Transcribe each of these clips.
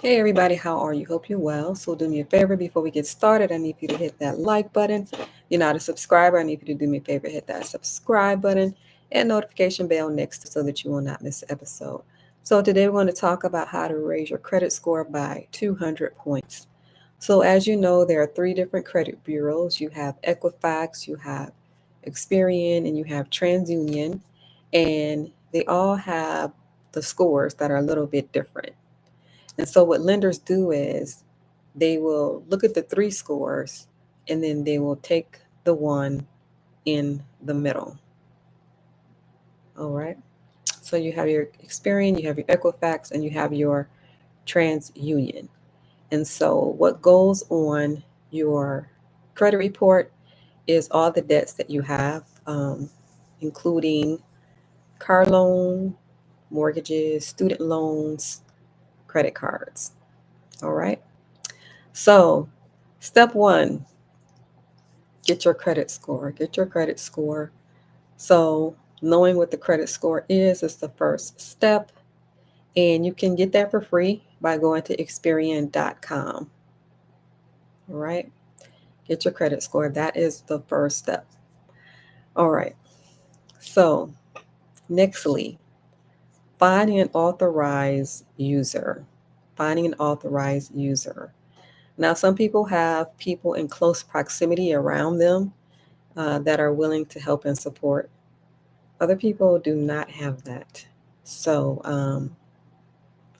Hey everybody, how are you? Hope you're well. So do me a favor before we get started. I need you to hit that like button. If you're not a subscriber, I need you to do me a favor, hit that subscribe button and notification bell next so that you will not miss an episode. So today we're going to talk about how to raise your credit score by 200 points. So as you know, there are three different credit bureaus. You have Equifax, you have Experian, and you have TransUnion, and they all have the scores that are a little bit different. And so what lenders do is they will look at the three scores and then they will take the one in the middle. All right. So you have your Experian, you have your Equifax, and you have your TransUnion. And so what goes on your credit report is all the debts that you have, including car loan, mortgages, student loans, credit cards. All right. So step one, get your credit score. Get your credit score. So, knowing what the credit score is the first step. And you can get that for free by going to Experian.com. All right. Get your credit score. That is the first step. All right. So, nextly, finding an authorized user. Finding an authorized user. Now, some people have people in close proximity around them that are willing to help and support. Other people do not have that. So,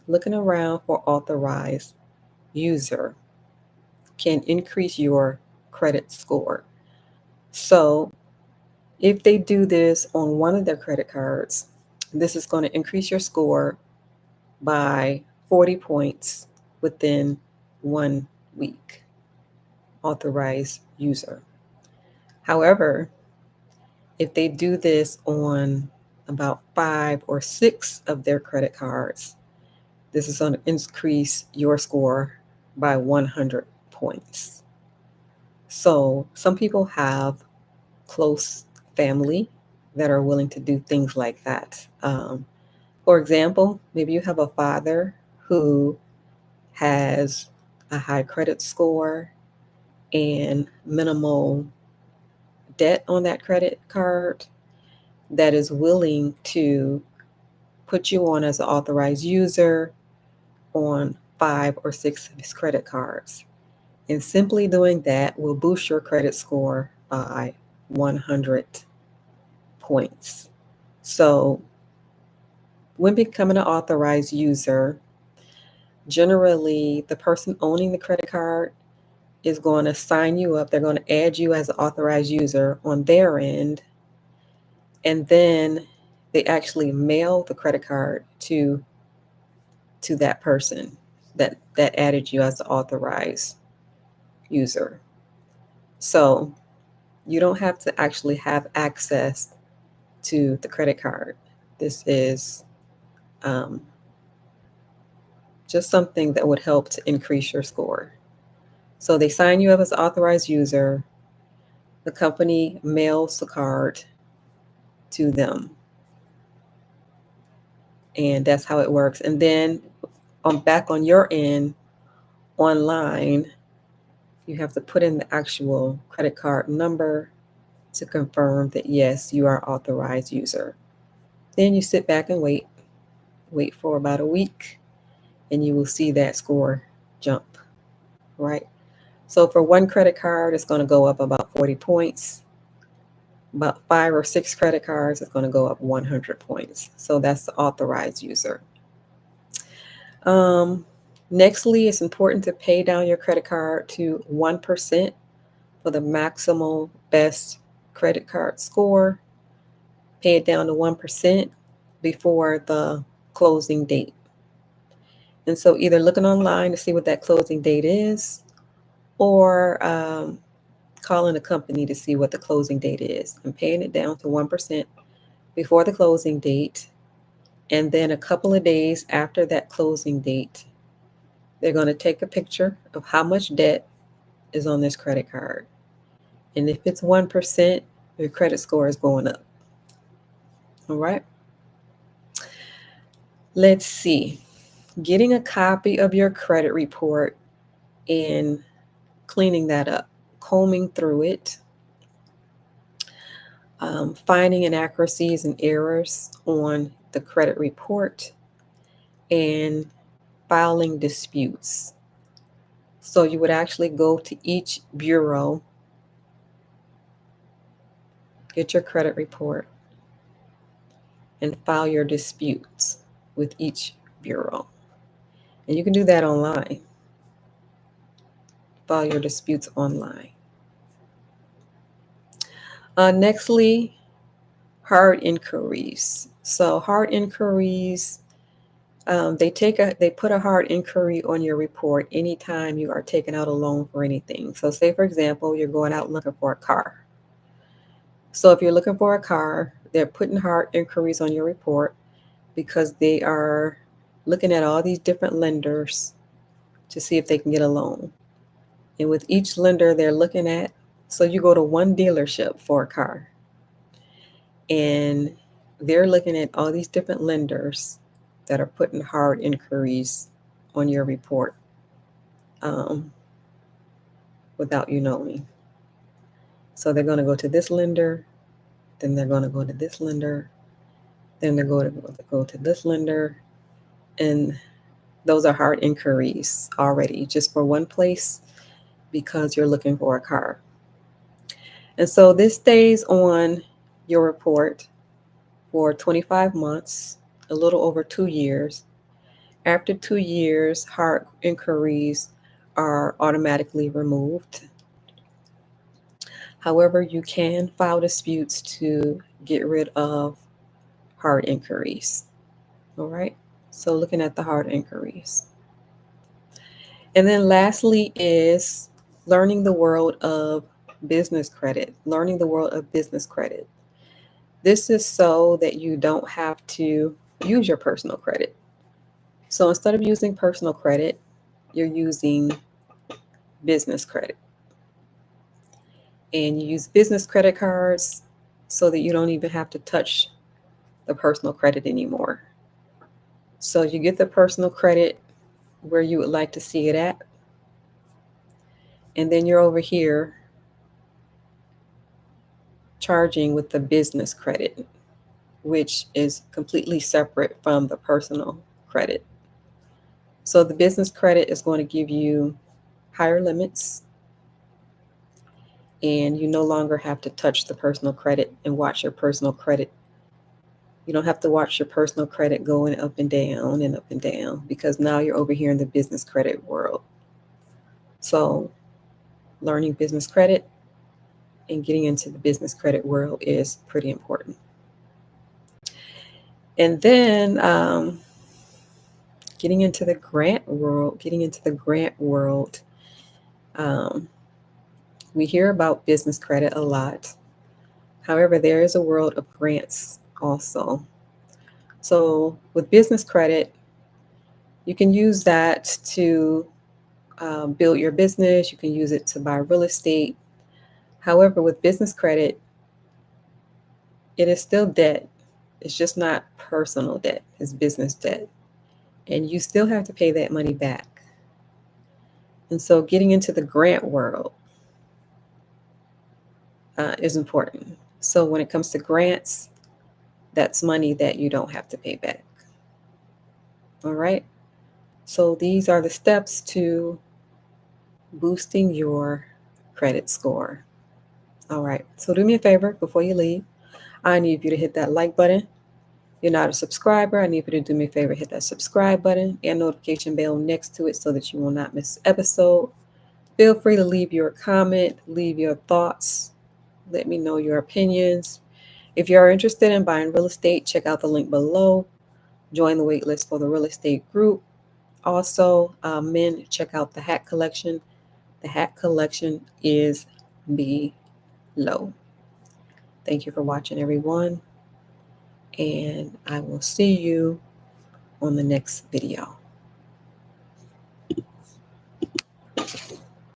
looking around for authorized user can increase your credit score. So, if they do this on one of their credit cards, this is going to increase your score by 40 points within 1 week. Authorized user. However, if they do this on about 5 or 6 of their credit cards, this is going to increase your score by 100 points. So, some people have close family that are willing to do things like that. For example, maybe you have a father who has a high credit score and minimal debt on that credit card that is willing to put you on as an authorized user on 5 or 6 of his credit cards. And simply doing that will boost your credit score by 100 points. So, when becoming an authorized user, generally the person owning the credit card is going to sign you up. They're going to add you as an authorized user on their end. And then they actually mail the credit card to that person that added you as an authorized user. So you don't have to actually have access to the credit card. This is um, just something that would help to increase your score. So they sign you up as an authorized user. The company mails the card to them, and that's how it works. And then on back on your end, online, you have to put in the actual credit card number to confirm that yes, you are authorized user. Then you sit back and wait for about a week, and you will see that score jump, right? So for one credit card, it's going to go up about 40 points. About 5 or 6 credit cards, it's going to go up 100 points. So that's the authorized user. Um, Nextly, it's important to pay down your credit card to 1% for the maximal best credit card score. Pay it down to 1% before the closing date. And so either looking online to see what that closing date is, or calling a company to see what the closing date is and paying it down to 1% before the closing date. And then a couple of days after that closing date, they're going to take a picture of how much debt is on this credit card. And if it's 1%, your credit score is going up. All right. Let's see. getting a copy of your credit report and cleaning that up, combing through it, finding inaccuracies and errors on the credit report, and filing disputes. So you would actually go to each bureau, get your credit report, and file your disputes with each bureau. And you can do that online. File your disputes online. Nextly, hard inquiries. So hard inquiries, they put a hard inquiry on your report anytime you are taking out a loan for anything. So say, for example, you're going out looking for a car. So if you're looking for a car, they're putting hard inquiries on your report because they are looking at all these different lenders to see if they can get a loan. And with each lender they're looking at, so you go to one dealership for a car, and they're looking at all these different lenders that are putting hard inquiries on your report without you knowing. So they're going to go to this lender, then they're going to go to this lender, then they're going to go to this lender, and those are hard inquiries already just for one place because you're looking for a car. And so this stays on your report for 25 months, a little over 2 years. After 2 years, hard inquiries are automatically removed. However, you can file disputes to get rid of hard inquiries. All right. So looking at the hard inquiries. And then lastly is learning the world of business credit, learning the world of business credit. This is so that you don't have to use your personal credit. So instead of using personal credit, you're using business credit. And you use business credit cards so that you don't even have to touch the personal credit anymore. So you get the personal credit where you would like to see it at. And then you're over here charging with the business credit, which is completely separate from the personal credit. So the business credit is going to give you higher limits, and you no longer have to touch the personal credit and watch your personal credit. You don't have to watch your personal credit going up and down because now you're over here in the business credit world. So learning business credit and getting into the business credit world is pretty important. And then getting into the grant world, we hear about business credit a lot. However, there is a world of grants also. So with business credit, you can use that to build your business. You can use it to buy real estate. However, with business credit, it is still debt. It's just not personal debt, it's business debt. And you still have to pay that money back. And so getting into the grant world is important. So when it comes to grants, that's money that you don't have to pay back. All right. So these are the steps to boosting your credit score. All right. So do me a favor before you leave. I need you to hit that like button. If you're not a subscriber, I need you to do me a favor, hit that subscribe button and notification bell next to it so that you will not miss an episode. Feel free to leave your comment, leave your thoughts. Let me know your opinions. If you are interested in buying real estate, check out the link below. Join the waitlist for the real estate group. Also, men, check out the hat collection. The hat collection is below. Thank you for watching, everyone. And I will see you on the next video.